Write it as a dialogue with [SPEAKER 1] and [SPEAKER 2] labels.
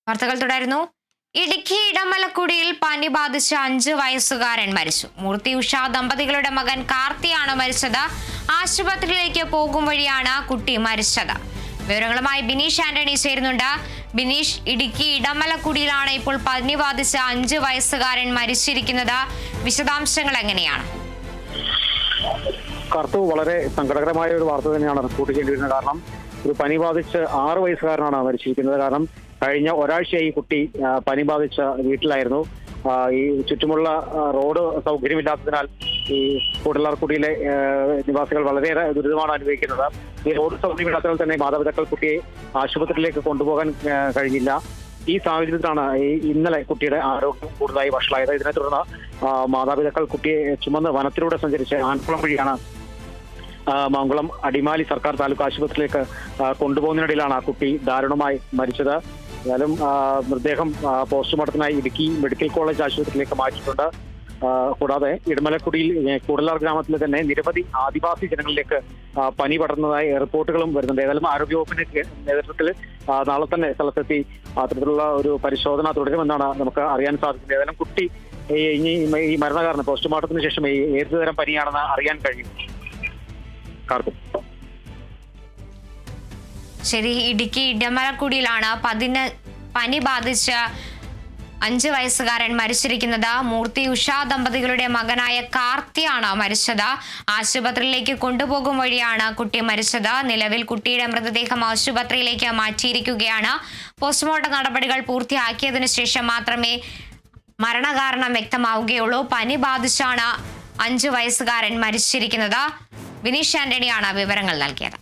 [SPEAKER 1] വാർത്തകൾ തുടരുന്നു. ഇടുക്കി ഇടമലക്കുടിയിൽ പനി ബാധിച്ച 5 വയസ്സുകാരൻ മരിച്ചു. മൂർത്തി ഉഷ ദമ്പതികളുടെ മകൻ കാർത്തിയാണ് മരിച്ചത്. ആശുപത്രിയിലേക്ക് പോകും വഴിയാണ് കുട്ടി മരിച്ചത്. വിവരങ്ങളുമായി ബിനീഷ് ആന്റണി ചേരുന്നുണ്ട്. ബിനീഷ്, ഇടുക്കി ഇടമലക്കുടിയിലാണ് ഇപ്പോൾ പനി ബാധിച്ച 5 വയസ്സുകാരൻ മരിച്ചിരിക്കുന്നത്. വിശദാംശങ്ങൾ എങ്ങനെയാണ്?
[SPEAKER 2] കർത്തു, വളരെ സങ്കടകരമായ ഒരു വാർത്ത തന്നെയാണ് റിപ്പോർട്ട് ചെയ്യേണ്ടിയിരുന്നത്. കാരണം ഒരു പനി ബാധിച്ച് 6 വയസ്സുകാരനാണ് മരിച്ചിരിക്കുന്നത്. കാരണം കഴിഞ്ഞ ഒരാഴ്ചയായി കുട്ടി പനി ബാധിച്ച വീട്ടിലായിരുന്നു. ഈ ചുറ്റുമുള്ള റോഡ് സൗകര്യമില്ലാത്തതിനാൽ ഈ കൂടലാർകുടിയിലെ നിവാസികൾ വളരെയേറെ ദുരിതമാണ് അനുഭവിക്കുന്നത്. ഈ റോഡ് സൗകര്യമില്ലാത്തതിനാൽ തന്നെ മാതാപിതാക്കൾ കുട്ടിയെ ആശുപത്രിയിലേക്ക് കൊണ്ടുപോകാൻ കഴിഞ്ഞില്ല. ഈ സാഹചര്യത്തിലാണ് ഇന്നലെ കുട്ടിയുടെ ആരോഗ്യം കൂടുതലായി വഷളായത്. ഇതിനെ തുടർന്ന് മാതാപിതാക്കൾ കുട്ടിയെ ചുമന്ന് വനത്തിലൂടെ സഞ്ചരിച്ച് ആൻകുളം വഴിയാണ് മാങ്കുളം അടിമാലി സർക്കാർ താലൂക്ക് ആശുപത്രിയിലേക്ക് കൊണ്ടുപോകുന്നതിനിടയിലാണ് ആ കുട്ടി ദാരുണമായി മരിച്ചത്. എന്നാലും മൃതദേഹം പോസ്റ്റ്മോർട്ടത്തിനായി ഇടുക്കി മെഡിക്കൽ കോളേജ് ആശുപത്രിയിലേക്ക് മാറ്റിയിട്ടുണ്ട്. കൂടാതെ ഇടമലക്കുടിയിൽ കൂടലാർ ഗ്രാമത്തിലെ തന്നെ നിരവധി ആദിവാസി ജനങ്ങളിലേക്ക് പനി പടർന്നതായി റിപ്പോർട്ടുകളും വരുന്നുണ്ട്. ഏതായാലും ആരോഗ്യവകുപ്പിന്റെ നേതൃത്വത്തിൽ നാളെ തന്നെ സ്ഥലത്തെത്തി അത്തരത്തിലുള്ള ഒരു പരിശോധന തുടരുമെന്നാണ് നമുക്ക് അറിയാൻ സാധിക്കുന്നത്. ഏതായാലും കുട്ടി ഈ മരണകാരണം പോസ്റ്റ്മോർട്ടത്തിന് ശേഷം ഏത് തരം പനിയാണെന്ന് അറിയാൻ കഴിയും.
[SPEAKER 1] ശരി, ഇടുക്കി ഇടമലക്കുടിയിലാണ് പനി ബാധിച്ച 5 വയസ്സുകാരൻ മരിച്ചിരിക്കുന്നത്. മൂർത്തി ഉഷ ദമ്പതികളുടെ മകനായ കാർത്തിയാണ് മരിച്ചത്. ആശുപത്രിയിലേക്ക് കൊണ്ടുപോകും വഴിയാണ് കുട്ടി മരിച്ചത്. നിലവിൽ കുട്ടിയുടെ മൃതദേഹം ആശുപത്രിയിലേക്ക് മാറ്റിയിരിക്കുകയാണ്. പോസ്റ്റ്മോർട്ടം നടപടികൾ പൂർത്തിയാക്കിയതിനു ശേഷം മാത്രമേ മരണകാരണം വ്യക്തമാവുകയുള്ളൂ. പനി ബാധിച്ചാണ് 5 വയസ്സുകാരൻ മരിച്ചിരിക്കുന്നത്. ബിനീഷ് ആന്റണിയാണ് വിവരങ്ങൾ നൽകിയത്.